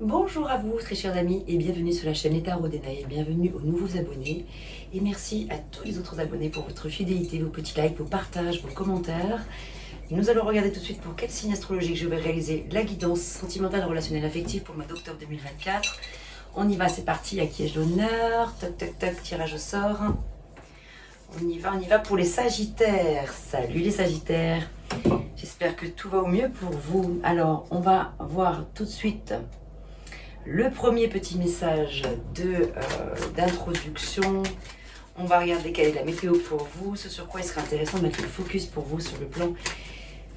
Bonjour à vous très chers amis et bienvenue sur la chaîne Les Tarots d'Enaï, bienvenue aux nouveaux abonnés et merci à tous les autres abonnés pour votre fidélité, vos petits likes, vos partages, vos commentaires. Nous allons regarder tout de suite pour quel signe astrologique je vais réaliser la guidance sentimentale, relationnelle, affective pour le mois d'octobre 2024. On y va, c'est parti, à qui ai-je l'honneur? Toc toc toc, tirage au sort. On y va pour les Sagittaires. Salut les Sagittaires, j'espère que tout va au mieux pour vous. Alors on va voir tout de suite le premier petit message d'introduction. On va regarder quelle est la météo pour vous, ce sur quoi il serait intéressant de mettre le focus pour vous sur le plan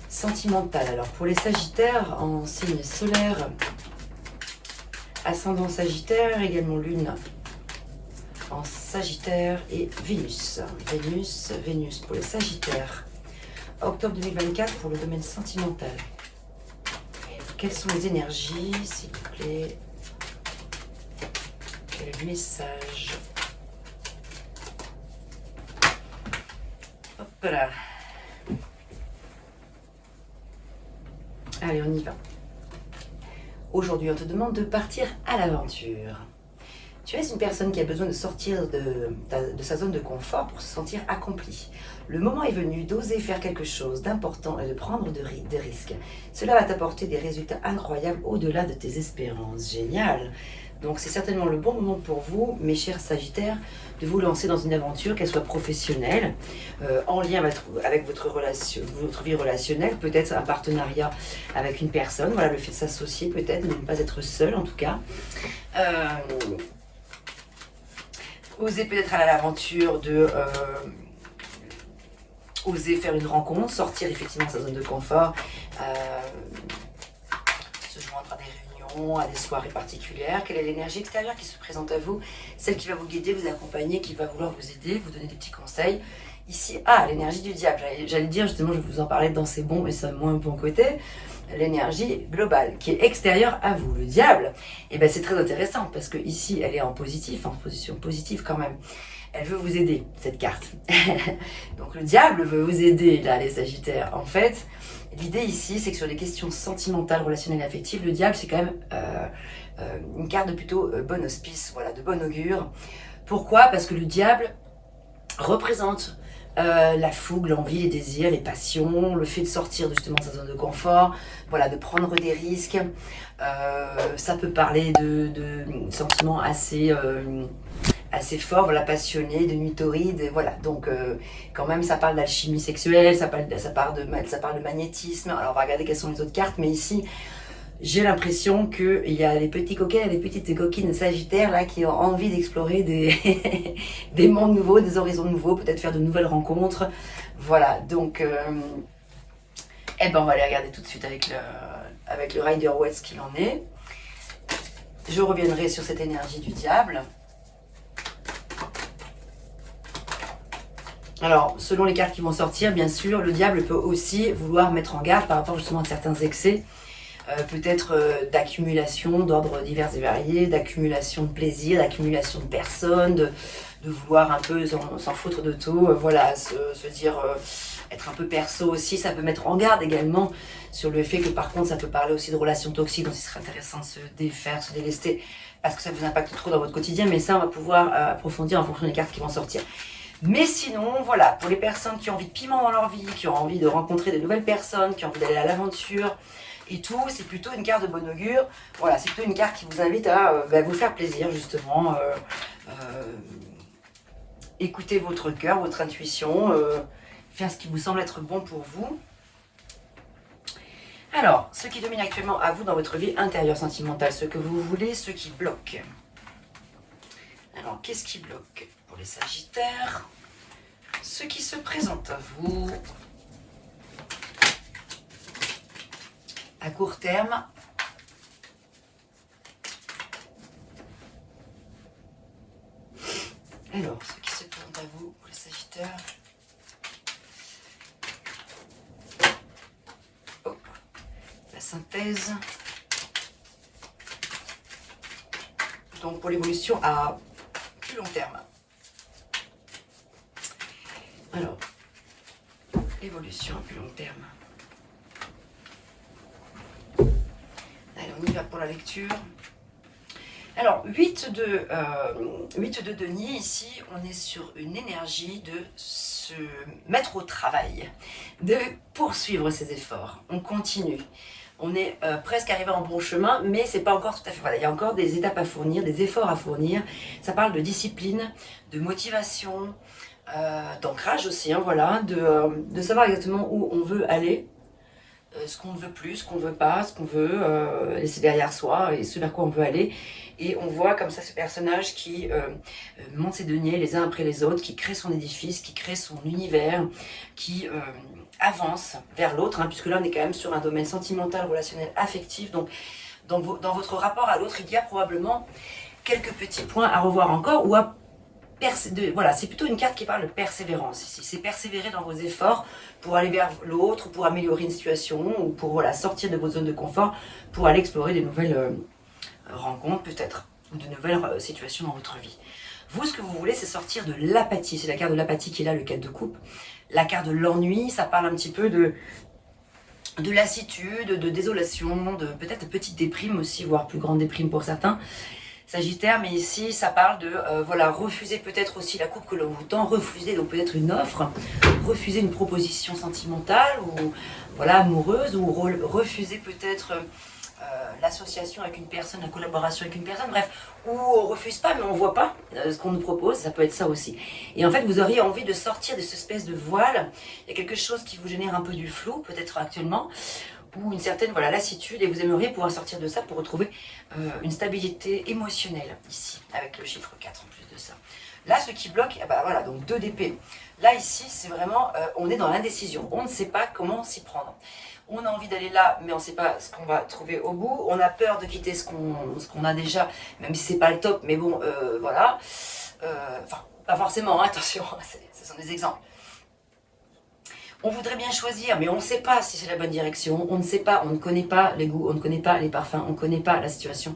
sentimental. Alors pour les Sagittaires en signe solaire, ascendant Sagittaire, également Lune en Sagittaire et Vénus. Vénus pour les Sagittaires. Octobre 2024 pour le domaine sentimental. Quelles sont les énergies, s'il vous plaît? Quel est le message? Hop là. Allez, on y va. Aujourd'hui, on te demande de partir à l'aventure. Tu es une personne qui a besoin de sortir de sa zone de confort pour se sentir accomplie. Le moment est venu d'oser faire quelque chose d'important et de prendre de risques. Cela va t'apporter des résultats incroyables au-delà de tes espérances. Génial! Donc c'est certainement le bon moment pour vous, mes chers Sagittaires, de vous lancer dans une aventure, qu'elle soit professionnelle, en lien avec votre vie relationnelle, peut-être un partenariat avec une personne, voilà, le fait de s'associer peut-être, de ne pas être seul en tout cas. Oser peut-être aller à l'aventure de oser faire une rencontre, sortir effectivement de sa zone de confort, se joindre à des réunions, à des soirées particulières. Quelle est l'énergie extérieure qui se présente à vous? Celle qui va vous guider, vous accompagner, qui va vouloir vous aider, vous donner des petits conseils. Ici, l'énergie du diable. J'allais dire justement, je vais vous en parler dans ces bons, mais ça moins un bon côté. L'énergie globale qui est extérieure à vous. Le diable, et ben c'est très intéressant parce que ici, elle est en positif, en position positive quand même. Elle veut vous aider, cette carte. Donc le diable veut vous aider, là, les Sagittaires. En fait, l'idée ici, c'est que sur les questions sentimentales, relationnelles et affectives, le diable, c'est quand même une carte de plutôt bon auspice, voilà, de bon augure. Pourquoi? Parce que le diable représente la fougue, l'envie, les désirs, les passions, le fait de sortir justement de sa zone de confort, voilà, de prendre des risques. Ça peut parler de sentiments assez forts, voilà, passionnés, de nuits torrides, voilà. Donc quand même ça parle d'alchimie sexuelle, ça parle de magnétisme. Alors on va regarder quelles sont les autres cartes, mais ici j'ai l'impression qu'il y a des petits coquins et des petites coquines Sagittaires là qui ont envie d'explorer des, des mondes nouveaux, des horizons nouveaux, peut-être faire de nouvelles rencontres. Voilà, donc eh ben on va aller regarder tout de suite avec le Rider-Waite ce qu'il en est. Je reviendrai sur cette énergie du diable. Alors, selon les cartes qui vont sortir, bien sûr, le diable peut aussi vouloir mettre en garde par rapport justement à certains excès. Peut-être d'accumulation d'ordres divers et variés, d'accumulation de plaisir, d'accumulation de personnes, de vouloir un peu s'en foutre de tout, voilà, se dire être un peu perso aussi. Ça peut mettre en garde également sur le fait que par contre ça peut parler aussi de relations toxiques, donc il serait intéressant de se défaire, se délester, parce que ça vous impacte trop dans votre quotidien, mais ça on va pouvoir approfondir en fonction des cartes qui vont sortir. Mais sinon, voilà, pour les personnes qui ont envie de piment dans leur vie, qui ont envie de rencontrer de nouvelles personnes, qui ont envie d'aller à l'aventure, et tout, c'est plutôt une carte de bon augure. Voilà, c'est plutôt une carte qui vous invite à vous faire plaisir, justement. Écoutez votre cœur, votre intuition, faire ce qui vous semble être bon pour vous. Alors, ce qui domine actuellement à vous dans votre vie intérieure sentimentale, ce que vous voulez, ce qui bloque. Alors, qu'est-ce qui bloque pour les Sagittaires? Ce qui se présente à vous à court terme. Alors, ce qui se présente à vous pour les Sagittaires. Oh, la synthèse. Donc pour l'évolution à plus long terme. Alors, l'évolution à plus long terme. Allez, on y va pour la lecture. Alors, 8 de denier, ici, on est sur une énergie de se mettre au travail, de poursuivre ses efforts. On continue. On est presque arrivé en bon chemin, mais c'est pas encore tout à fait... Voilà, il y a encore des étapes à fournir, des efforts à fournir. Ça parle de discipline, de motivation, d'ancrage aussi, hein, voilà, de savoir exactement où on veut aller, ce qu'on ne veut plus, ce qu'on ne veut pas, ce qu'on veut laisser derrière soi et ce vers quoi on veut aller. Et on voit comme ça ce personnage qui monte ses deniers les uns après les autres, qui crée son édifice, qui crée son univers, qui avance vers l'autre, hein, puisque là on est quand même sur un domaine sentimental, relationnel, affectif. Donc dans votre rapport à l'autre, il y a probablement quelques petits points à revoir encore ou à voilà, c'est plutôt une carte qui parle de persévérance ici. C'est persévérer dans vos efforts pour aller vers l'autre, pour améliorer une situation ou pour voilà, sortir de votre zone de confort, pour aller explorer de nouvelles rencontres peut-être, ou de nouvelles situations dans votre vie. Vous, ce que vous voulez, c'est sortir de l'apathie. C'est la carte de l'apathie qui est là, le 4 de coupe. La carte de l'ennui, ça parle un petit peu de lassitude, de désolation, de peut-être de petite déprime aussi, voire plus grande déprime pour certains. Sagittaire, mais ici ça parle de voilà, refuser peut-être aussi la coupe que l'on vous tend, refuser donc peut-être une offre, refuser une proposition sentimentale ou voilà, amoureuse, ou refuser peut-être l'association avec une personne, la collaboration avec une personne, bref, ou on refuse pas mais on voit pas ce qu'on nous propose, ça peut être ça aussi. Et en fait vous auriez envie de sortir de cette espèce de voile, il y a quelque chose qui vous génère un peu du flou peut-être actuellement, ou une certaine voilà, lassitude, et vous aimeriez pouvoir sortir de ça pour retrouver une stabilité émotionnelle ici, avec le chiffre 4 en plus de ça. Là, ce qui bloque, bah voilà, donc 2 d'épée. Là, ici, c'est vraiment, on est dans l'indécision. On ne sait pas comment s'y prendre. On a envie d'aller là, mais on ne sait pas ce qu'on va trouver au bout. On a peur de quitter ce qu'on a déjà, même si c'est pas le top, mais bon, voilà. Enfin, pas forcément, hein, attention, ce sont des exemples. On voudrait bien choisir, mais on ne sait pas si c'est la bonne direction. On ne sait pas, on ne connaît pas les goûts, on ne connaît pas les parfums, on ne connaît pas la situation.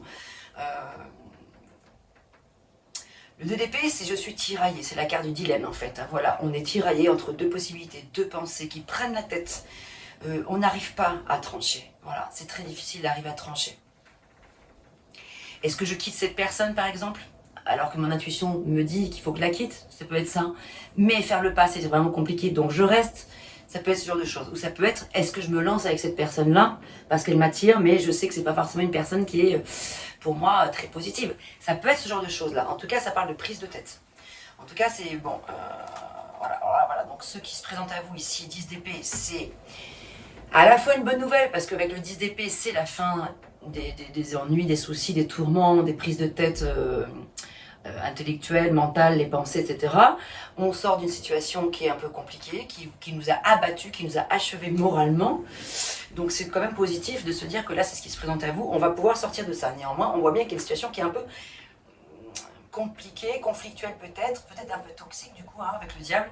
Le 2 d'épée, c'est je suis tiraillé, c'est la carte du dilemme en fait. Voilà, on est tiraillé entre deux possibilités, deux pensées qui prennent la tête. On n'arrive pas à trancher. Voilà, c'est très difficile d'arriver à trancher. Est-ce que je quitte cette personne par exemple, alors que mon intuition me dit qu'il faut que je la quitte? Ça peut être ça. Mais faire le pas, c'est vraiment compliqué, donc je reste. Ça peut être ce genre de choses. Ou ça peut être, est-ce que je me lance avec cette personne-là parce qu'elle m'attire, mais je sais que c'est pas forcément une personne qui est, pour moi, très positive. Ça peut être ce genre de choses-là. En tout cas, ça parle de prise de tête. En tout cas, c'est bon. Voilà. Donc, ceux qui se présentent à vous ici, 10 d'épée, c'est à la fois une bonne nouvelle, parce qu'avec le 10 d'épée, c'est la fin des ennuis, des soucis, des tourments, des prises de tête intellectuelles, mentales, les pensées, etc. On sort d'une situation qui est un peu compliquée, qui nous a abattus, qui nous a achevés moralement. Donc c'est quand même positif de se dire que là, c'est ce qui se présente à vous. On va pouvoir sortir de ça. Néanmoins, on voit bien qu'il y a une situation qui est un peu compliquée, conflictuelle peut-être un peu toxique du coup, hein, avec le diable.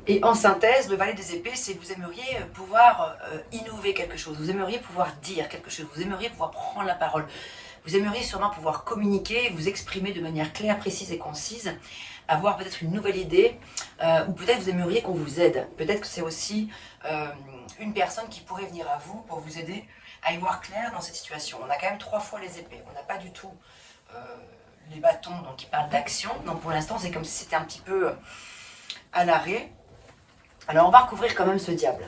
Et en synthèse, le valet des épées, c'est que vous aimeriez pouvoir innover quelque chose, vous aimeriez pouvoir dire quelque chose, vous aimeriez pouvoir prendre la parole, vous aimeriez sûrement pouvoir communiquer, vous exprimer de manière claire, précise et concise, avoir peut-être une nouvelle idée, ou peut-être vous aimeriez qu'on vous aide. Peut-être que c'est aussi une personne qui pourrait venir à vous pour vous aider à y voir clair dans cette situation. On a quand même 3 fois les épées, on n'a pas du tout les bâtons, donc ils parlent d'action, donc pour l'instant c'est comme si c'était un petit peu à l'arrêt. Alors on va recouvrir quand même ce diable.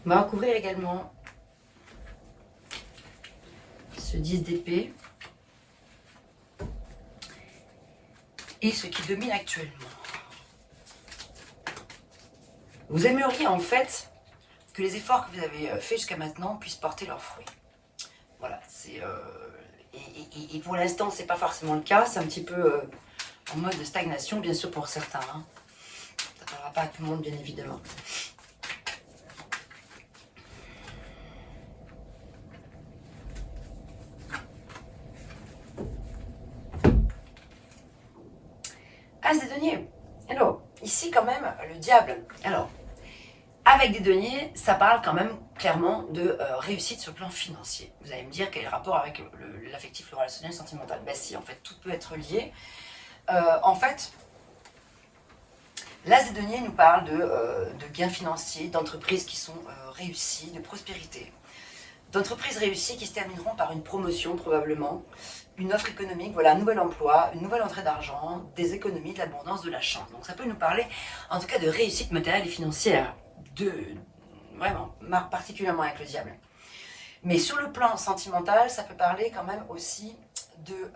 On va recouvrir également ce 10 d'épée et ce qui domine actuellement. Vous aimeriez en fait que les efforts que vous avez faits jusqu'à maintenant puissent porter leurs fruits. Voilà, c'est et pour l'instant c'est pas forcément le cas, c'est un petit peu en mode de stagnation bien sûr pour certains. Hein. Ça ne parlera pas à tout le monde bien évidemment. As des deniers. Hello. Ici, quand même, le diable. Alors, avec des deniers, ça parle quand même clairement de réussite sur le plan financier. Vous allez me dire quel est le rapport avec l'affectif, le relationnel, le sentimental. Ben si, en fait, tout peut être lié. En fait, l'as des deniers nous parle de gains financiers, d'entreprises qui sont réussies, de prospérité. D'entreprises réussies qui se termineront par une promotion probablement, une offre économique, voilà, un nouvel emploi, une nouvelle entrée d'argent, des économies, de l'abondance, de la chance. Donc ça peut nous parler en tout cas de réussite matérielle et financière, vraiment, particulièrement avec le diable. Mais sur le plan sentimental, ça peut parler quand même aussi de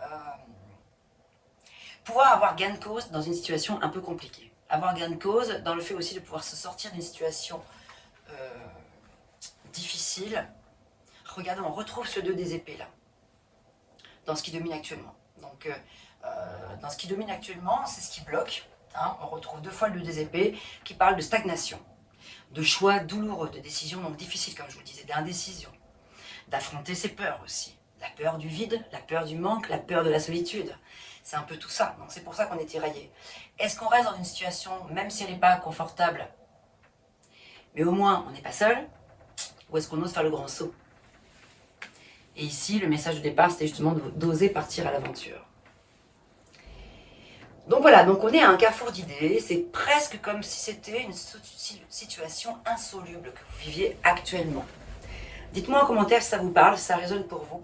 pouvoir avoir gain de cause dans une situation un peu compliquée. Avoir gain de cause dans le fait aussi de pouvoir se sortir d'une situation difficile. Regardez, on retrouve ce 2 des épées là, dans ce qui domine actuellement. Donc, dans ce qui domine actuellement, c'est ce qui bloque. Hein. On retrouve 2 fois le 2 des épées qui parle de stagnation, de choix douloureux, de décisions donc difficiles, comme je vous le disais, d'indécision, d'affronter ses peurs aussi. La peur du vide, la peur du manque, la peur de la solitude. C'est un peu tout ça. Donc, c'est pour ça qu'on est tiraillé. Est-ce qu'on reste dans une situation, même si elle n'est pas confortable, mais au moins on n'est pas seul, ou est-ce qu'on ose faire le grand saut? Et ici, le message de départ, c'était justement d'oser partir à l'aventure. Donc voilà, donc on est à un carrefour d'idées. C'est presque comme si c'était une situation insoluble que vous viviez actuellement. Dites-moi en commentaire si ça vous parle, si ça résonne pour vous,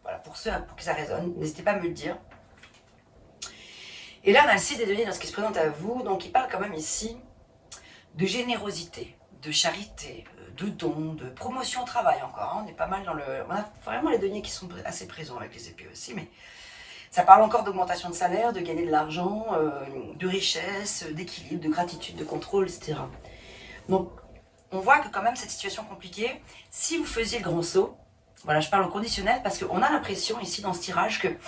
voilà, pour ceux pour qui ça résonne. N'hésitez pas à me le dire. Et là, on a le 6 des deniers dans ce qui se présente à vous. Donc il parle quand même ici de générosité, de charité, de dons, de promotion au travail encore. Hein. On est pas mal dans le... On a vraiment les deniers qui sont assez présents avec les épées aussi, mais ça parle encore d'augmentation de salaire, de gagner de l'argent, de richesse, d'équilibre, de gratitude, de contrôle, etc. Donc, on voit que quand même cette situation compliquée, si vous faisiez le grand saut, voilà, je parle au conditionnel parce qu'on a l'impression ici dans ce tirage qu'il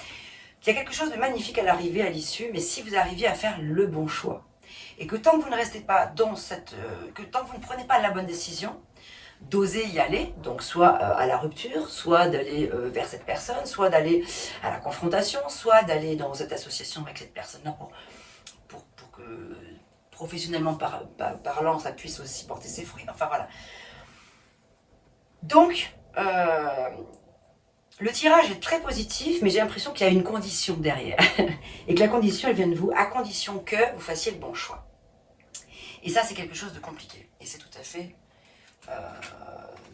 y a quelque chose de magnifique à l'arrivée, à l'issue, mais si vous arriviez à faire le bon choix, et que tant que vous ne restez pas dans cette... que tant que vous ne prenez pas la bonne décision, d'oser y aller, donc soit à la rupture, soit d'aller vers cette personne, soit d'aller à la confrontation, soit d'aller dans cette association avec cette personne-là pour que professionnellement parlant, ça puisse aussi porter ses fruits. Enfin voilà. Donc, le tirage est très positif, mais j'ai l'impression qu'il y a une condition derrière. Et que la condition, elle vient de vous, à condition que vous fassiez le bon choix. Et ça, c'est quelque chose de compliqué. Et c'est tout à fait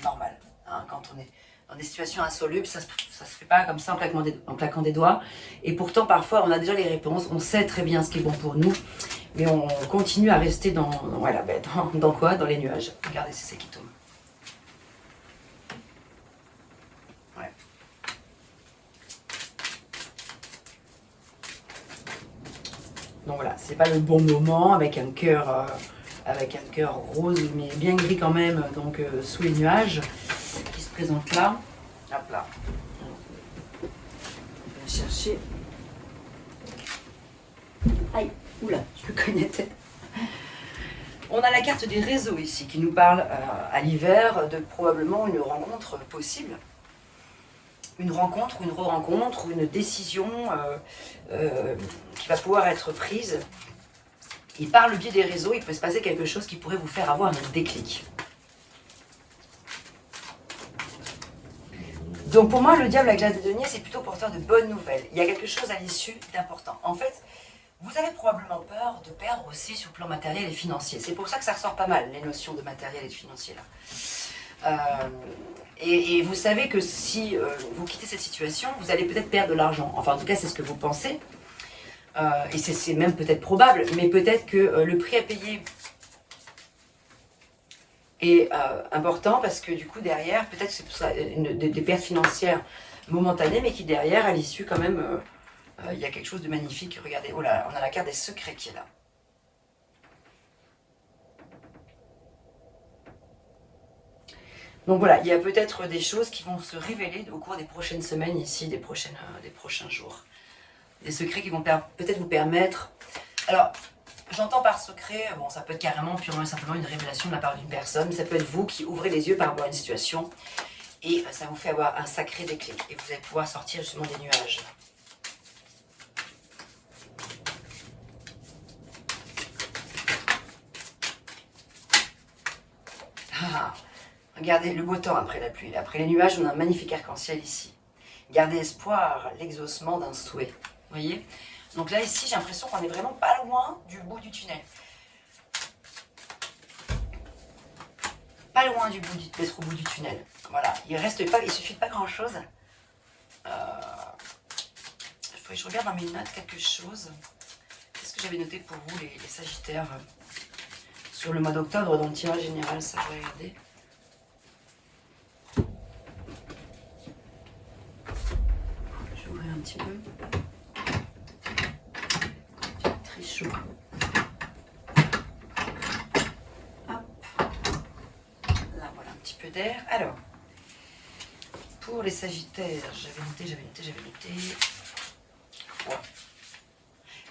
normal. Hein, quand on est dans des situations insolubles, ça se fait pas comme ça en claquant des doigts. Et pourtant, parfois, on a déjà les réponses. On sait très bien ce qui est bon pour nous. Mais on continue à rester dans quoi? Dans les nuages. Regardez, c'est ça qui tombe. Ouais. Donc voilà, c'est pas le bon moment avec un cœur rose, mais bien gris quand même, donc sous les nuages, qui se présente là. Hop là. On va chercher. Aïe, oula, je me connais tête. On a la carte des réseaux ici, qui nous parle à l'hiver de probablement une rencontre possible. Une rencontre, ou une re-rencontre, ou une décision qui va pouvoir être prise. Et par le biais des réseaux, il peut se passer quelque chose qui pourrait vous faire avoir un déclic. Donc pour moi, le diable avec l'as des deniers, c'est plutôt porteur de bonnes nouvelles. Il y a quelque chose à l'issue d'important. En fait, vous avez probablement peur de perdre aussi sur le plan matériel et financier. C'est pour ça que ça ressort pas mal, les notions de matériel et de financier là. Et vous savez que si vous quittez cette situation, vous allez peut-être perdre de l'argent. Enfin, en tout cas, c'est ce que vous pensez. Et c'est même peut-être probable, mais peut-être que le prix à payer est important parce que du coup, derrière, peut-être c'est pour ça des pertes financières momentanées, mais qui derrière, à l'issue, quand même, il y a quelque chose de magnifique. Regardez, oh là, on a la carte des secrets qui est là. Donc voilà, il y a peut-être des choses qui vont se révéler au cours des prochaines semaines ici, des prochains jours. Des secrets qui vont peut-être vous permettre... Alors, j'entends par secret, bon, ça peut être carrément, purement et simplement une révélation de la part d'une personne. Ça peut être vous qui ouvrez les yeux par rapport à une situation et ça vous fait avoir un sacré déclic. Et vous allez pouvoir sortir justement des nuages. Ah, regardez le beau temps après la pluie. Après les nuages, on a un magnifique arc-en-ciel ici. Gardez espoir, l'exaucement d'un souhait. Vous voyez? Donc là, ici, j'ai l'impression qu'on est vraiment pas loin du bout du tunnel. Pas loin d'être au bout du tunnel. Voilà, il suffit de pas grand-chose. Il faudrait que je regarde dans mes notes quelque chose. Qu'est-ce que j'avais noté pour vous, les Sagittaires, sur le mois d'octobre, dans le tirage général, ça, je vais regarder. Je vais ouvrir un petit peu. C'est très chaud. Hop. Là, voilà, un petit peu d'air. Alors, pour les Sagittaires, j'avais noté. Ouais.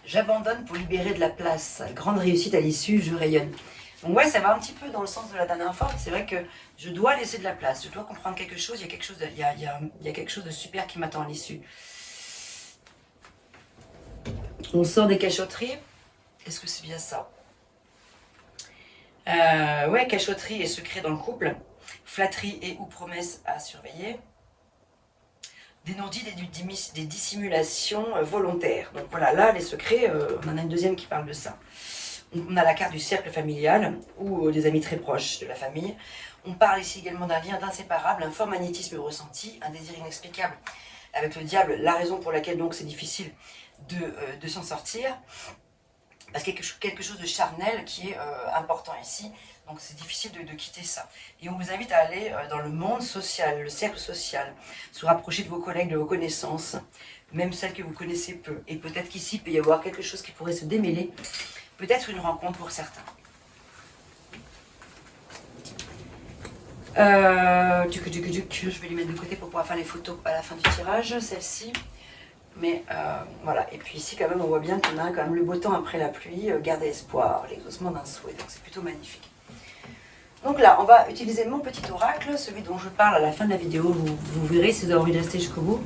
J'abandonne pour libérer de la place. Grande réussite à l'issue, je rayonne. Donc ouais, ça va un petit peu dans le sens de la dernière fois. C'est vrai que je dois laisser de la place. Je dois comprendre quelque chose. Il y a quelque chose de super qui m'attend à l'issue. On sort des cachotteries. Est-ce que c'est bien ça? Ouais, cachotterie et secret dans le couple. Flatterie et ou promesses à surveiller. Des non-dits, des dissimulations volontaires. Donc voilà, là, les secrets, on en a une deuxième qui parle de ça. On a la carte du cercle familial ou des amis très proches de la famille. On parle ici également d'un lien d'inséparable, un fort magnétisme ressenti, un désir inexplicable avec le diable, la raison pour laquelle donc c'est difficile de s'en sortir. Parce qu'il y a quelque chose de charnel qui est important ici. Donc c'est difficile de quitter ça. Et on vous invite à aller dans le monde social, le cercle social, se rapprocher de vos collègues, de vos connaissances, même celles que vous connaissez peu. Et peut-être qu'ici, il peut y avoir quelque chose qui pourrait se démêler. Peut-être une rencontre pour certains. Je vais les mettre de côté pour pouvoir faire les photos à la fin du tirage, celle-ci. Mais voilà, et puis ici quand même on voit bien qu'on a quand même le beau temps après la pluie, garder espoir, l'exaucement d'un souhait, donc c'est plutôt magnifique. Donc là, on va utiliser mon petit oracle, celui dont je parle à la fin de la vidéo, vous verrez si vous avez envie de rester jusqu'au bout.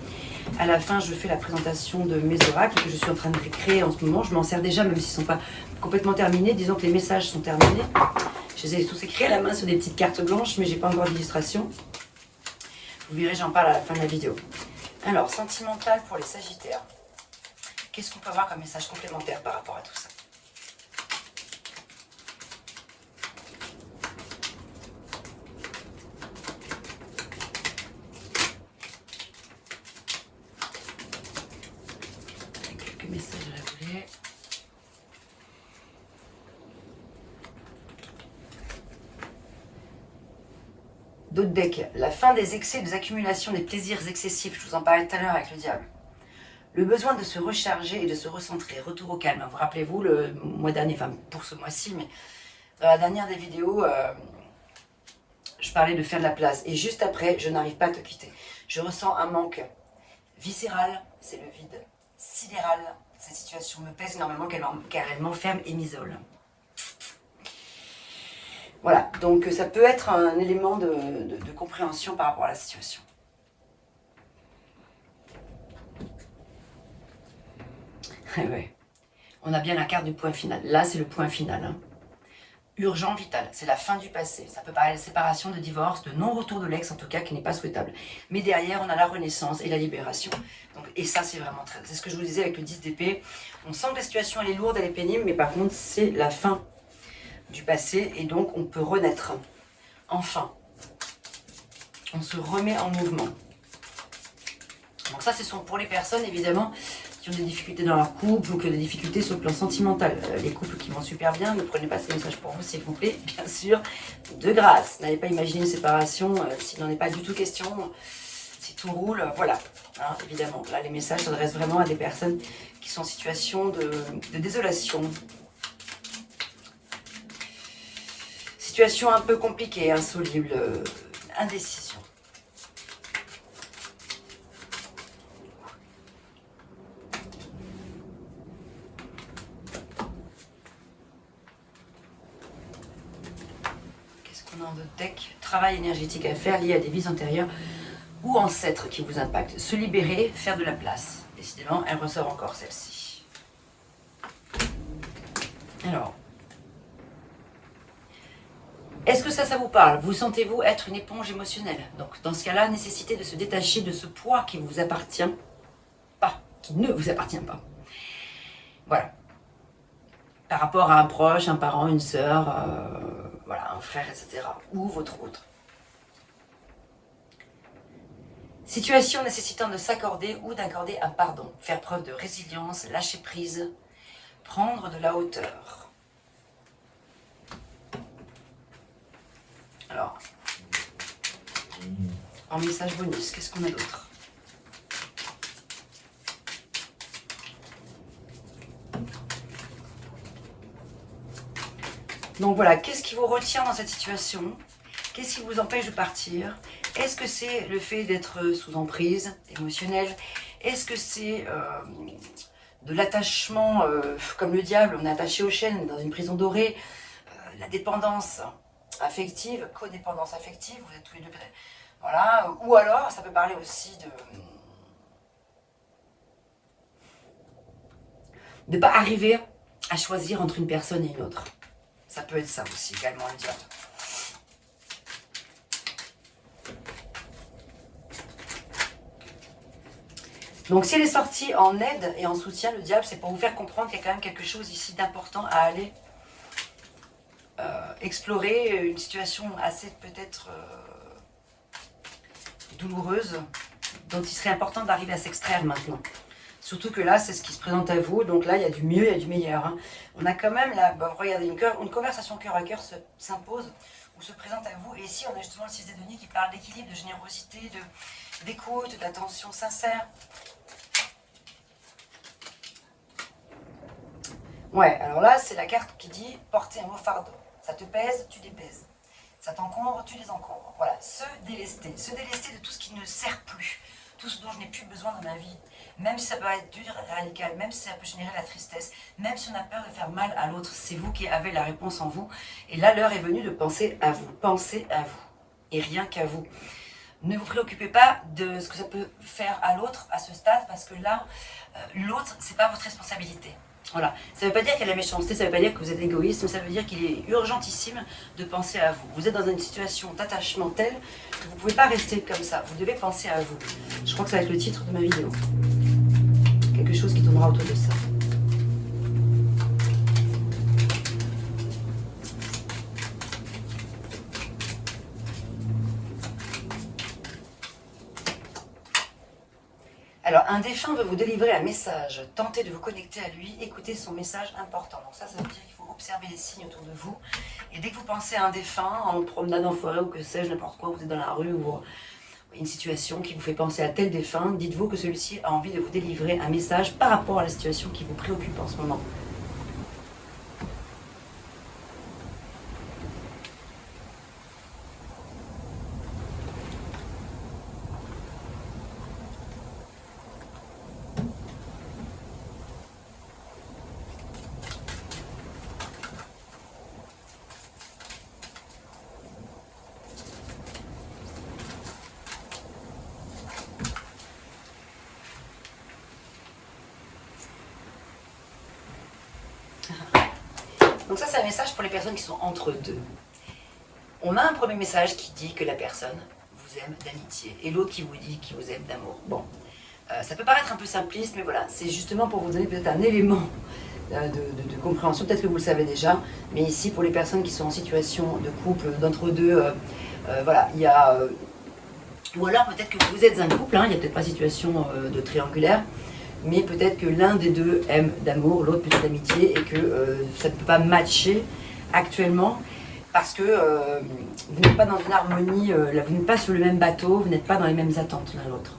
À la fin, je fais la présentation de mes oracles que je suis en train de créer en ce moment. Je m'en sers déjà, même s'ils ne sont pas complètement terminés. Disons que les messages sont terminés. Je les ai tous écrits à la main sur des petites cartes blanches, mais j'ai pas encore d'illustration. Vous verrez, j'en parle à la fin de la vidéo. Alors, sentimental pour les Sagittaires. Qu'est-ce qu'on peut avoir comme message complémentaire par rapport à tout ça? Quelques messages à la volée. D'autres decks. La fin des excès, des accumulations, des plaisirs excessifs. Je vous en parlais tout à l'heure avec le diable. Le besoin de se recharger et de se recentrer. Retour au calme. Vous rappelez-vous, le mois dernier, enfin pour ce mois-ci, mais dans la dernière des vidéos, je parlais de faire de la place. Et juste après, je n'arrive pas à te quitter. Je ressens un manque viscéral, c'est le vide. Sidéral, cette situation me pèse énormément car elle m'enferme et m'isole. Voilà, donc ça peut être un élément de compréhension par rapport à la situation. Ouais. On a bien la carte du point final. Là, c'est le point final. Hein. Urgent, vital. C'est la fin du passé. Ça peut paraître séparation, de divorce, de non-retour de l'ex, en tout cas, qui n'est pas souhaitable. Mais derrière, on a la renaissance et la libération. Donc, et ça, c'est vraiment très... C'est ce que je vous disais avec le 10 d'épée. On sent que la situation, elle est lourde, elle est pénible, mais par contre, c'est la fin du passé. Et donc, on peut renaître. Enfin. On se remet en mouvement. Donc ça, ce sont pour les personnes, évidemment, qui ont des difficultés dans leur couple ou qui ont des difficultés sur le plan sentimental. Les couples qui vont super bien, ne prenez pas ces messages pour vous, s'il vous plaît, bien sûr, de grâce. N'allez pas imaginer une séparation s'il n'en est pas du tout question, si tout roule, voilà. Hein, évidemment, là, les messages s'adressent vraiment à des personnes qui sont en situation de désolation. Situation un peu compliquée, insoluble, indécision. Dans de deck, travail énergétique à faire lié à des vies antérieures ou ancêtres qui vous impactent. Se libérer, faire de la place. Décidément, elle ressort encore celle-ci. Alors, Est-ce que ça vous parle? Vous sentez-vous être une éponge émotionnelle? Donc dans ce cas-là, nécessité de se détacher de ce poids qui vous appartient pas, qui ne vous appartient pas. Voilà. Par rapport à un proche, un parent, une sœur, voilà, un frère, etc. Ou votre autre. Situation nécessitant de s'accorder ou d'accorder un pardon. Faire preuve de résilience, lâcher prise, prendre de la hauteur. Alors, en message bonus, qu'est-ce qu'on a d'autre? Donc voilà, qu'est-ce qui vous retient dans cette situation? Qu'est-ce qui vous empêche de partir? Est-ce que c'est le fait d'être sous emprise émotionnelle? Est-ce que c'est de l'attachement, comme le diable, on est attaché aux chaînes, dans une prison dorée, la dépendance affective, codépendance affective, vous êtes tous les deux peut-être. Voilà, ou alors ça peut parler aussi de ne pas arriver à choisir entre une personne et une autre. Ça peut être ça aussi, également le diable. Donc si elle est sortie en aide et en soutien, le diable, c'est pour vous faire comprendre qu'il y a quand même quelque chose ici d'important à aller explorer, une situation assez peut-être douloureuse, dont il serait important d'arriver à s'extraire maintenant. Surtout que là, c'est ce qui se présente à vous, donc là, il y a du mieux, il y a du meilleur. Hein. On a quand même, là, bon, regardez, une conversation cœur à cœur s'impose, ou se présente à vous, et ici, on a justement le 6 des deniers qui parle d'équilibre, de générosité, d'écoute, d'attention sincère. Ouais, alors là, c'est la carte qui dit porter un mot fardeau. Ça te pèse, tu dépèses. Ça t'encombre, tu les encombres. Voilà, se délester de tout ce qui ne sert plus, tout ce dont je n'ai plus besoin dans ma vie. Même si ça peut être dur, radical, même si ça peut générer la tristesse, même si on a peur de faire mal à l'autre, c'est vous qui avez la réponse en vous. Et là, l'heure est venue de penser à vous. Pensez à vous. Et rien qu'à vous. Ne vous préoccupez pas de ce que ça peut faire à l'autre à ce stade, parce que là, l'autre, c'est pas votre responsabilité. Voilà. Ça ne veut pas dire qu'il y a la méchanceté, ça ne veut pas dire que vous êtes égoïste, mais ça veut dire qu'il est urgentissime de penser à vous. Vous êtes dans une situation d'attachement telle que vous ne pouvez pas rester comme ça. Vous devez penser à vous. Je crois que ça va être le titre de ma vidéo. Quelque chose qui tournera autour de ça. Alors, un défunt veut vous délivrer un message. Tentez de vous connecter à lui, écoutez son message important. Donc ça veut dire qu'il faut observer les signes autour de vous. Et dès que vous pensez à un défunt, en promenade en forêt ou que sais-je, n'importe quoi, vous êtes dans la rue ou une situation qui vous fait penser à tel défunt, dites-vous que celui-ci a envie de vous délivrer un message par rapport à la situation qui vous préoccupe en ce moment. Donc ça, c'est un message pour les personnes qui sont entre deux. On a un premier message qui dit que la personne vous aime d'amitié et l'autre qui vous dit qu'il vous aime d'amour. Bon, ça peut paraître un peu simpliste, mais voilà, c'est justement pour vous donner peut-être un élément de compréhension. Peut-être que vous le savez déjà, mais ici, pour les personnes qui sont en situation de couple, d'entre-deux, voilà, il y a... ou alors peut-être que vous êtes un couple, hein, il n'y a peut-être pas situation de triangulaire, mais peut-être que l'un des deux aime d'amour, l'autre peut-être d'amitié, et que ça ne peut pas matcher actuellement, parce que vous n'êtes pas dans une harmonie, vous n'êtes pas sur le même bateau, vous n'êtes pas dans les mêmes attentes l'un l'autre.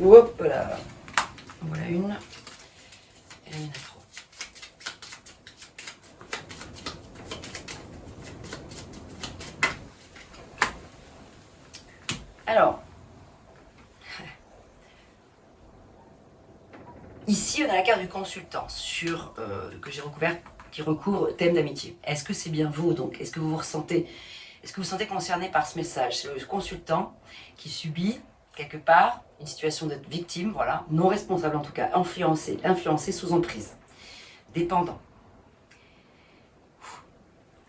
Hop là, voilà une, et une à trop. Alors, ici on a la carte du consultant que j'ai recouvert qui recouvre thème d'amitié. Est-ce que c'est bien vous donc? Est-ce que vous vous sentez concerné par ce message? C'est le consultant qui subit quelque part une situation d'être victime, voilà, non responsable en tout cas, influencé sous emprise, dépendant.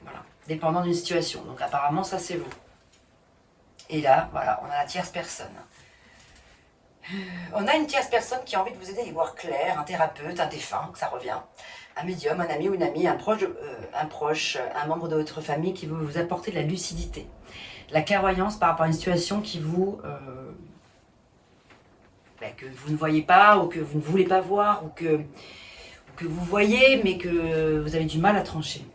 Voilà, dépendant d'une situation. Donc apparemment ça c'est vous. Et là, voilà, on a la tierce personne. On a une tierce personne qui a envie de vous aider à y voir clair, un thérapeute, un défunt, que ça revient, un médium, un ami ou une amie, un proche, un membre de votre famille qui veut vous apporter de la lucidité, de la clairvoyance par rapport à une situation qui vous... que vous ne voyez pas, ou que vous ne voulez pas voir, ou que vous voyez, mais que vous avez du mal à trancher.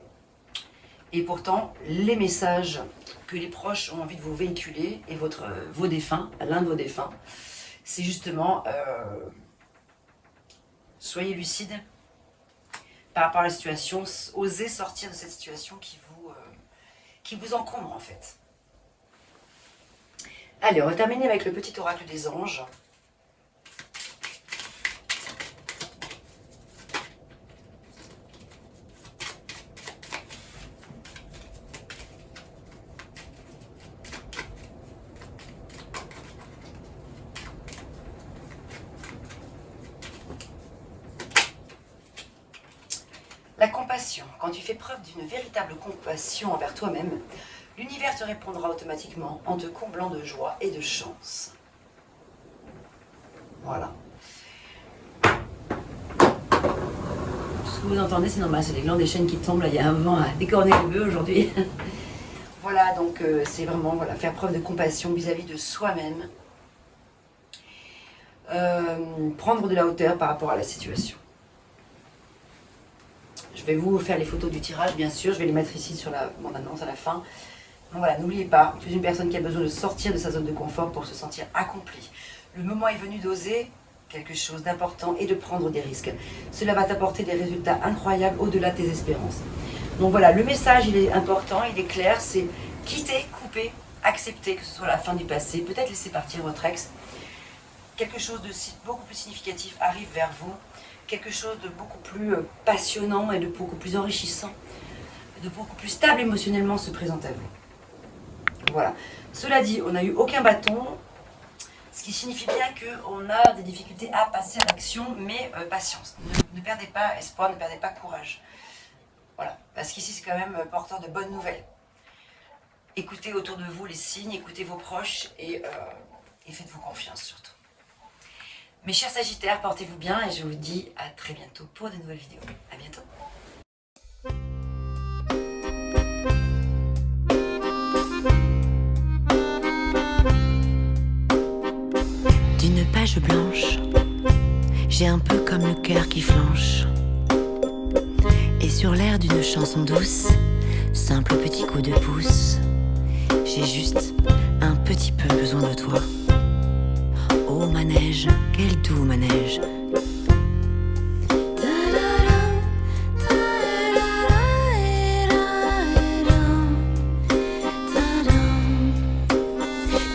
Et pourtant, les messages que les proches ont envie de vous véhiculer, et vos défunts, l'un de vos défunts, c'est justement soyez lucide par rapport à la situation, osez sortir de cette situation qui vous encombre en fait. Allez, on va terminer avec le petit oracle des anges. La compassion. Quand tu fais preuve d'une véritable compassion envers toi-même, l'univers te répondra automatiquement en te comblant de joie et de chance. Voilà. Tout ce que vous entendez, c'est normal, c'est les glands des chênes qui tombent. Là, il y a un vent à décorner le bœuf aujourd'hui. Voilà, donc c'est vraiment faire preuve de compassion vis-à-vis de soi-même. Prendre de la hauteur par rapport à la situation. Je vais vous faire les photos du tirage, bien sûr. Je vais les mettre ici sur la bande-annonce à la fin. Donc voilà, n'oubliez pas, tu es une personne qui a besoin de sortir de sa zone de confort pour se sentir accomplie. Le moment est venu d'oser quelque chose d'important et de prendre des risques. Cela va t'apporter des résultats incroyables au-delà de tes espérances. Donc voilà, le message, il est important, il est clair, c'est quitter, couper, accepter que ce soit la fin du passé, peut-être laisser partir votre ex. Quelque chose de beaucoup plus significatif arrive vers vous. Quelque chose de beaucoup plus passionnant et de beaucoup plus enrichissant, de beaucoup plus stable émotionnellement se présente à vous. Voilà. Cela dit, on n'a eu aucun bâton, ce qui signifie bien qu'on a des difficultés à passer à l'action, mais patience. Ne perdez pas espoir, ne perdez pas courage. Voilà. Parce qu'ici, c'est quand même porteur de bonnes nouvelles. Écoutez autour de vous les signes, écoutez vos proches et faites-vous confiance surtout. Mes chers Sagittaires, portez-vous bien et je vous dis à très bientôt pour de nouvelles vidéos. À bientôt. D'une page blanche, j'ai un peu comme le cœur qui flanche. Et sur l'air d'une chanson douce, simple petit coup de pouce, j'ai juste un petit peu besoin de toi. Oh manège, quel doux manège.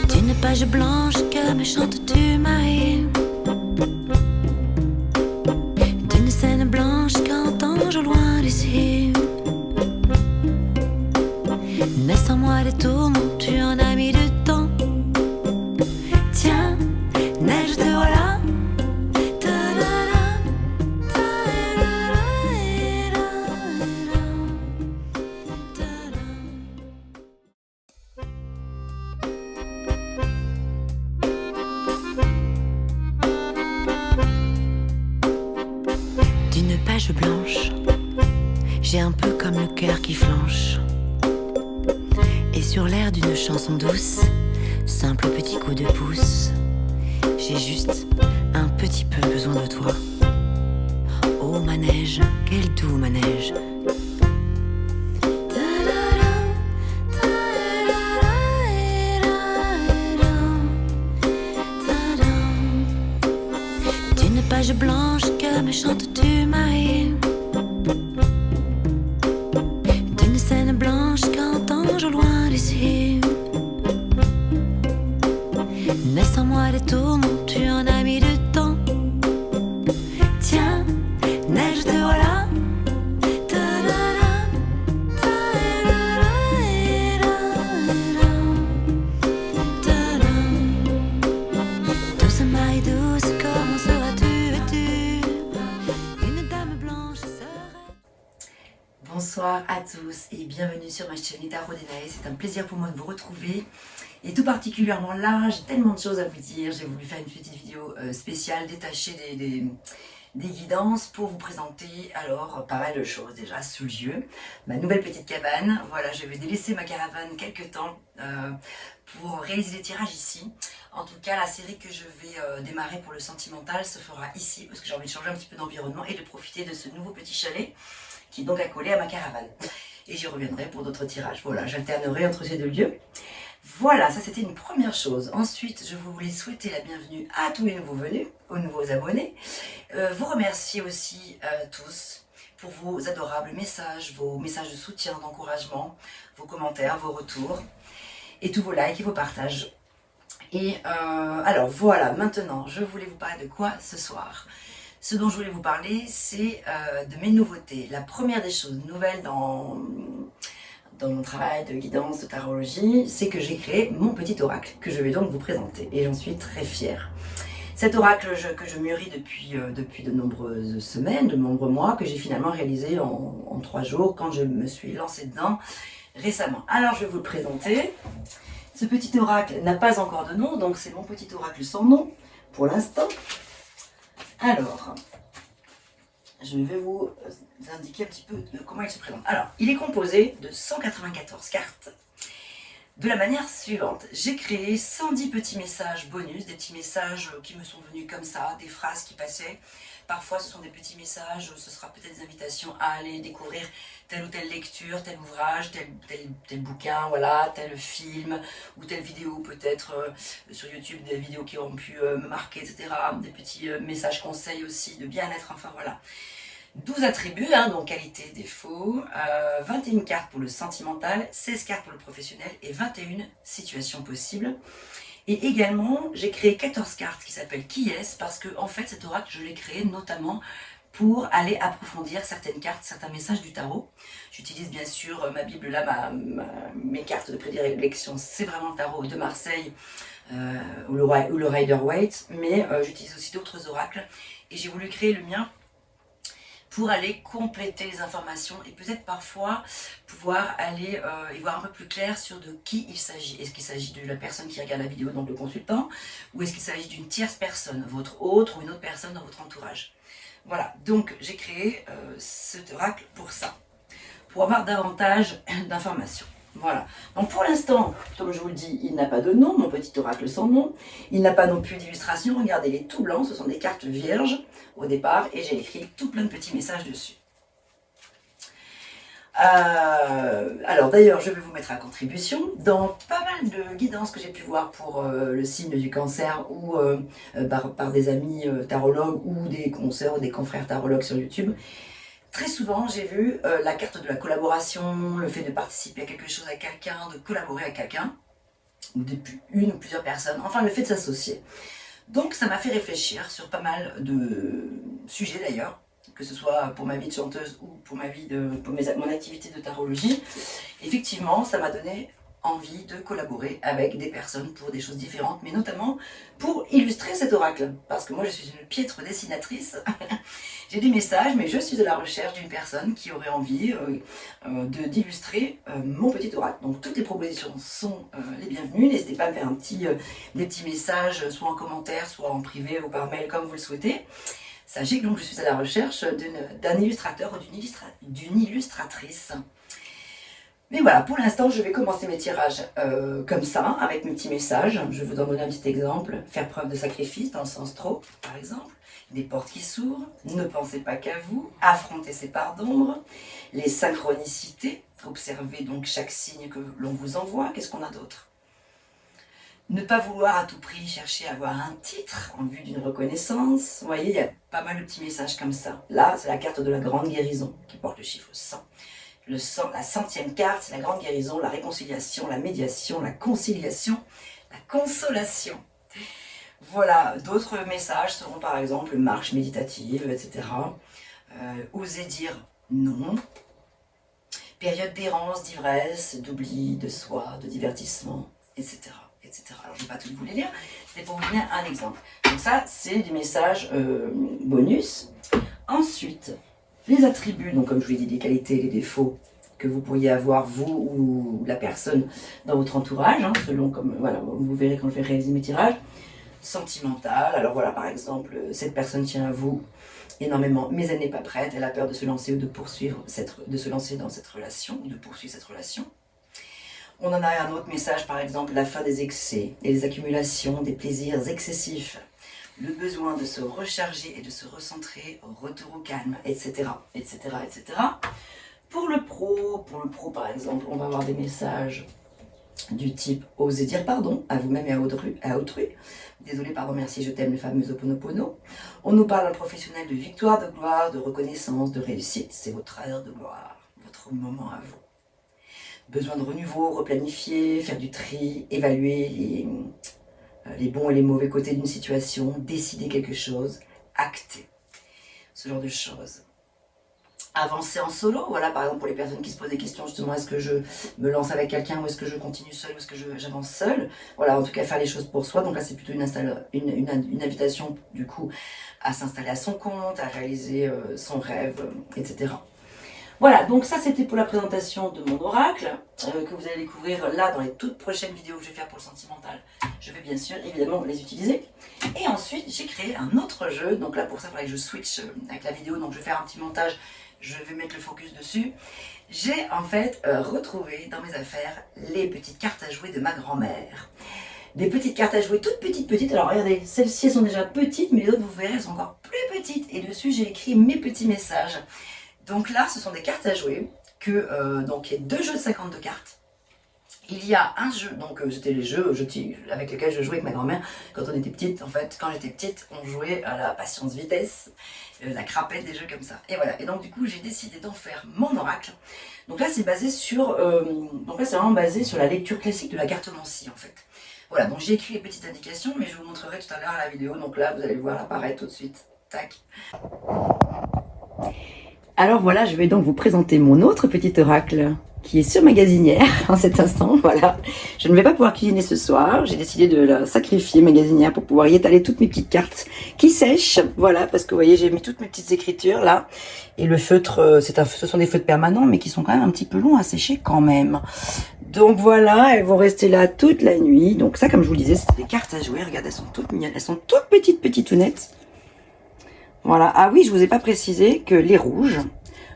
D'une page blanche que me chantes-tu Marie, d'une scène blanche qu'entends-je au loin d'ici. Naissent en moi des tourments, tu en as mis du temps. Tiens, neige te voilà. D'une page blanche, j'ai un peu comme le cœur qui flanche. Et sur l'air d'une chanson douce, simple petit coup de pouce, j'ai juste un petit peu besoin de toi. Oh manège, quel doux manège. D'une page blanche que me chantes-tu Marie, d'une scène blanche qu'entends-je au loin d'ici. Naissent en moi des tourments, tu en as mis du temps. Tiens, neige te voilà. Ta-da. Bonsoir à tous et bienvenue sur ma chaîne Tarot d'Enae. C'est un plaisir pour moi de vous retrouver. Et tout particulièrement là, j'ai tellement de choses à vous dire. J'ai voulu faire une petite vidéo spéciale détachée des guidances pour vous présenter alors pas mal de choses déjà sous les yeux. Ma nouvelle petite cabane, voilà, je vais délaisser ma caravane quelques temps pour réaliser des tirages ici. En tout cas, la série que je vais démarrer pour le sentimental se fera ici parce que j'ai envie de changer un petit peu d'environnement et de profiter de ce nouveau petit chalet qui est donc accolé à ma caravane. Et j'y reviendrai pour d'autres tirages. Voilà, j'alternerai entre ces deux lieux. Voilà, ça c'était une première chose. Ensuite, je voulais souhaiter la bienvenue à tous les nouveaux venus, aux nouveaux abonnés. Vous remercier aussi tous pour vos adorables messages, vos messages de soutien, d'encouragement, vos commentaires, vos retours, et tous vos likes et vos partages. Et alors voilà, maintenant, je voulais vous parler de quoi ce soir? Ce dont je voulais vous parler, c'est de mes nouveautés. La première des choses nouvelles dans mon travail de guidance, de tarologie, c'est que j'ai créé mon petit oracle, que je vais donc vous présenter. Et j'en suis très fière. Cet oracle que je mûris depuis de nombreuses semaines, de nombreux mois, que j'ai finalement réalisé en 3 jours, quand je me suis lancée dedans récemment. Alors je vais vous le présenter. Ce petit oracle n'a pas encore de nom, donc c'est mon petit oracle sans nom, pour l'instant. Alors, je vais vous indiquer un petit peu comment il se présente. Alors, il est composé de 194 cartes. De la manière suivante, j'ai créé 110 petits messages bonus, des petits messages qui me sont venus comme ça, des phrases qui passaient. Parfois, ce sont des petits messages, ce sera peut-être des invitations à aller découvrir telle ou telle lecture, tel ouvrage, tel bouquin, voilà, tel film ou telle vidéo, peut-être sur YouTube, des vidéos qui ont pu me marquer, etc. Des petits messages conseils aussi de bien-être, enfin voilà. 12 attributs, hein, donc qualité, défaut, 21 cartes pour le sentimental, 16 cartes pour le professionnel et 21 situations possibles. Et également, j'ai créé 14 cartes qui s'appellent Qui est-ce, parce que en fait, cet oracle, je l'ai créé notamment pour aller approfondir certaines cartes, certains messages du tarot. J'utilise bien sûr ma Bible là, mes cartes de prédilection, c'est vraiment le tarot de Marseille ou le Rider-Waite, mais j'utilise aussi d'autres oracles et j'ai voulu créer le mien pour aller compléter les informations et peut-être parfois pouvoir aller y voir un peu plus clair sur de qui il s'agit. Est-ce qu'il s'agit de la personne qui regarde la vidéo, donc le consultant, ou est-ce qu'il s'agit d'une tierce personne, votre autre ou une autre personne dans votre entourage. Voilà, donc j'ai créé cet oracle pour ça, pour avoir davantage d'informations. Voilà, donc pour l'instant, comme je vous le dis, il n'a pas de nom, mon petit oracle sans nom. Il n'a pas non plus d'illustration, regardez, il est tout blanc, ce sont des cartes vierges au départ, et j'ai écrit tout plein de petits messages dessus. Alors d'ailleurs, je vais vous mettre à contribution dans pas mal de guidances que j'ai pu voir pour le signe du cancer ou par des amis tarologues ou des consoeurs ou des confrères tarologues sur YouTube. Très souvent, j'ai vu la carte de la collaboration, le fait de participer à quelque chose avec quelqu'un, de collaborer avec quelqu'un, ou une ou plusieurs personnes, enfin le fait de s'associer. Donc ça m'a fait réfléchir sur pas mal de sujets d'ailleurs, que ce soit pour ma vie de chanteuse ou pour mon activité de tarologie. Effectivement, ça m'a donné envie de collaborer avec des personnes pour des choses différentes, mais notamment pour illustrer cet oracle, parce que moi je suis une piètre dessinatrice. J'ai des messages, mais je suis à la recherche d'une personne qui aurait envie d'illustrer mon petit oracle. Donc toutes les propositions sont les bienvenues. N'hésitez pas à me faire des petits messages, soit en commentaire, soit en privé ou par mail, comme vous le souhaitez. Sachez que donc, je suis à la recherche d'un illustrateur ou d'une illustratrice. Mais voilà, pour l'instant, je vais commencer mes tirages comme ça, avec mes petits messages. Je vais vous en donner un petit exemple. Faire preuve de sacrifice, dans le sens trop, par exemple. Des portes qui s'ouvrent, ne pensez pas qu'à vous, affrontez ces parts d'ombre, les synchronicités, observez donc chaque signe que l'on vous envoie. Qu'est-ce qu'on a d'autre? Ne pas vouloir à tout prix chercher à avoir un titre en vue d'une reconnaissance. Vous voyez, il y a pas mal de petits messages comme ça. Là, c'est la carte de la grande guérison qui porte le chiffre 100. La 100e carte, c'est la grande guérison, la réconciliation, la médiation, la conciliation, la consolation. Voilà, d'autres messages seront par exemple marche méditative, etc. Oser dire non. Période d'errance, d'ivresse, d'oubli, de soi, de divertissement, etc. etc. Alors je ne vais pas tout vous les lire, c'était pour vous donner un exemple. Donc ça, c'est des messages bonus. Ensuite, les attributs, donc comme je vous l'ai dit, les qualités, les défauts, que vous pourriez avoir, vous ou la personne dans votre entourage, hein, selon comme, voilà, vous verrez quand je vais réaliser mes tirages. Sentimental, alors voilà, par exemple, cette personne tient à vous énormément, mais elle n'est pas prête, elle a peur de se lancer ou de se lancer dans cette relation, ou de poursuivre cette relation. On en a un autre message, par exemple, la fin des excès et des accumulations, des plaisirs excessifs, le besoin de se recharger et de se recentrer, retour au calme, etc., etc., etc. Pour le pro, par exemple, on va avoir des messages du type « Osez dire pardon à vous-même et à autrui ». Désolé, pardon, merci, je t'aime, le fameux Ho'oponopono. On nous parle d'un professionnel de victoire, de gloire, de reconnaissance, de réussite. C'est votre heure de gloire, votre moment à vous. Besoin de renouveau, replanifier, faire du tri, évaluer les bons et les mauvais côtés d'une situation, décider quelque chose, acter. Ce genre de choses. Avancer en solo, voilà, par exemple pour les personnes qui se posent des questions justement, est-ce que je me lance avec quelqu'un ou est-ce que je continue seul ou est-ce que j'avance seul, voilà, en tout cas faire les choses pour soi. Donc là c'est plutôt une invitation du coup à s'installer à son compte, à réaliser son rêve, etc. Voilà, donc ça c'était pour la présentation de mon oracle, que vous allez découvrir là dans les toutes prochaines vidéos que je vais faire pour le sentimental. Je vais bien sûr évidemment les utiliser. Et ensuite j'ai créé un autre jeu, donc là pour ça il faudrait que je switch avec la vidéo, donc je vais faire un petit montage. Je vais mettre le focus dessus. J'ai en fait retrouvé dans mes affaires les petites cartes à jouer de ma grand-mère. Des petites cartes à jouer toutes petites. Alors regardez, celles-ci sont déjà petites, mais les autres vous verrez, elles sont encore plus petites. Et dessus j'ai écrit mes petits messages. Donc là, ce sont des cartes à jouer. Donc il y a 2 jeux de 52 cartes. Il y a un jeu, donc c'était les jeux avec lesquels je jouais avec ma grand-mère quand on était petite. En fait, quand j'étais petite, on jouait à la patience-vitesse, la crapette, des jeux comme ça. Et voilà, et donc du coup, j'ai décidé d'en faire mon oracle. Donc là, c'est basé sur, c'est vraiment basé sur la lecture classique de la cartomancie, en fait. Voilà, donc j'ai écrit les petites indications, mais je vous montrerai tout à l'heure à la vidéo. Donc là, vous allez le voir apparaître tout de suite. Tac. Alors voilà, je vais donc vous présenter mon autre petit oracle qui est sur Magasinière en cet instant, voilà. Je ne vais pas pouvoir cuisiner ce soir, j'ai décidé de la sacrifier Magasinière pour pouvoir y étaler toutes mes petites cartes qui sèchent, voilà, parce que vous voyez, j'ai mis toutes mes petites écritures là, et le feutre, ce sont des feutres permanents, mais qui sont quand même un petit peu longs à sécher quand même. Donc voilà, elles vont rester là toute la nuit, donc ça, comme je vous le disais, c'était des cartes à jouer, regardez, elles sont toutes mignonnes, elles sont toutes petitounettes. Voilà, ah oui, je vous ai pas précisé que les rouges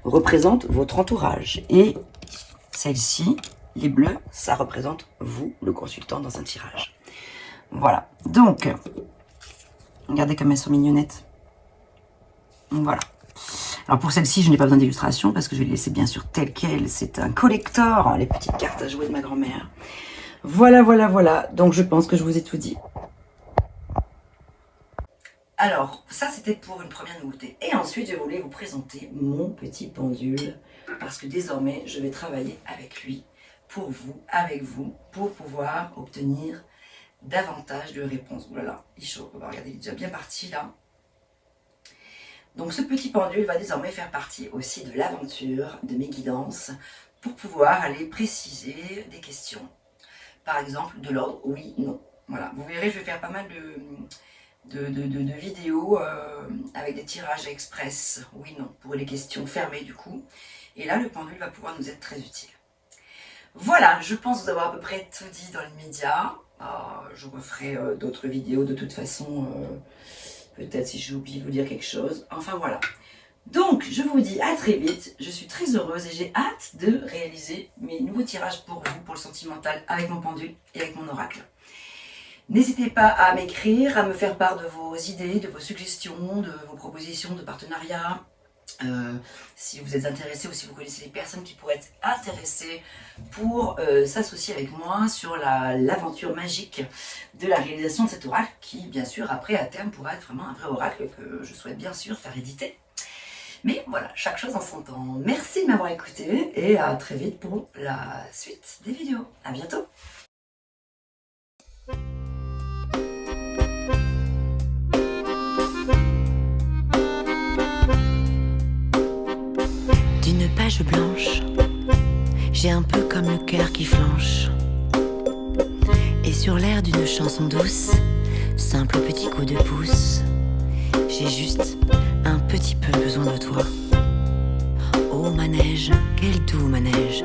représentent votre entourage, et celle-ci, les bleus, ça représente vous, le consultant, dans un tirage. Voilà. Donc, regardez comme elles sont mignonnettes. Voilà. Alors pour celle-ci, je n'ai pas besoin d'illustration parce que je vais les laisser bien sûr telles quelles. C'est un collector, les petites cartes à jouer de ma grand-mère. Voilà, voilà, voilà. Donc je pense que je vous ai tout dit. Alors, ça c'était pour une première nouveauté. Et ensuite, je voulais vous présenter mon petit pendule. Parce que désormais, je vais travailler avec lui, pour vous, avec vous, pour pouvoir obtenir davantage de réponses. Ouh là là, il est chaud. Regardez, il est déjà bien parti là. Donc ce petit pendule va désormais faire partie aussi de l'aventure, de mes guidances, pour pouvoir aller préciser des questions. Par exemple, de l'ordre oui, non. Voilà, vous verrez, je vais faire pas mal de vidéos avec des tirages express, oui, non, pour les questions fermées du coup. Et là, le pendule va pouvoir nous être très utile. Voilà, je pense vous avoir à peu près tout dit dans l'immédiat. Je referai d'autres vidéos de toute façon, peut-être si j'ai oublié de vous dire quelque chose. Enfin voilà. Donc, je vous dis à très vite. Je suis très heureuse et j'ai hâte de réaliser mes nouveaux tirages pour vous, pour le sentimental, avec mon pendule et avec mon oracle. N'hésitez pas à m'écrire, à me faire part de vos idées, de vos suggestions, de vos propositions de partenariat. Si vous êtes intéressé ou si vous connaissez des personnes qui pourraient être intéressées pour s'associer avec moi sur l'aventure magique de la réalisation de cet oracle qui, bien sûr, après, à terme, pourra être vraiment un vrai oracle que je souhaite bien sûr faire éditer. Mais voilà, chaque chose en son temps. Merci de m'avoir écouté et à très vite pour la suite des vidéos. À bientôt. D'une page blanche, j'ai un peu comme le cœur qui flanche. Et sur l'air d'une chanson douce, simple petit coup de pouce, j'ai juste un petit peu besoin de toi. Oh, beau manège, quel doux manège,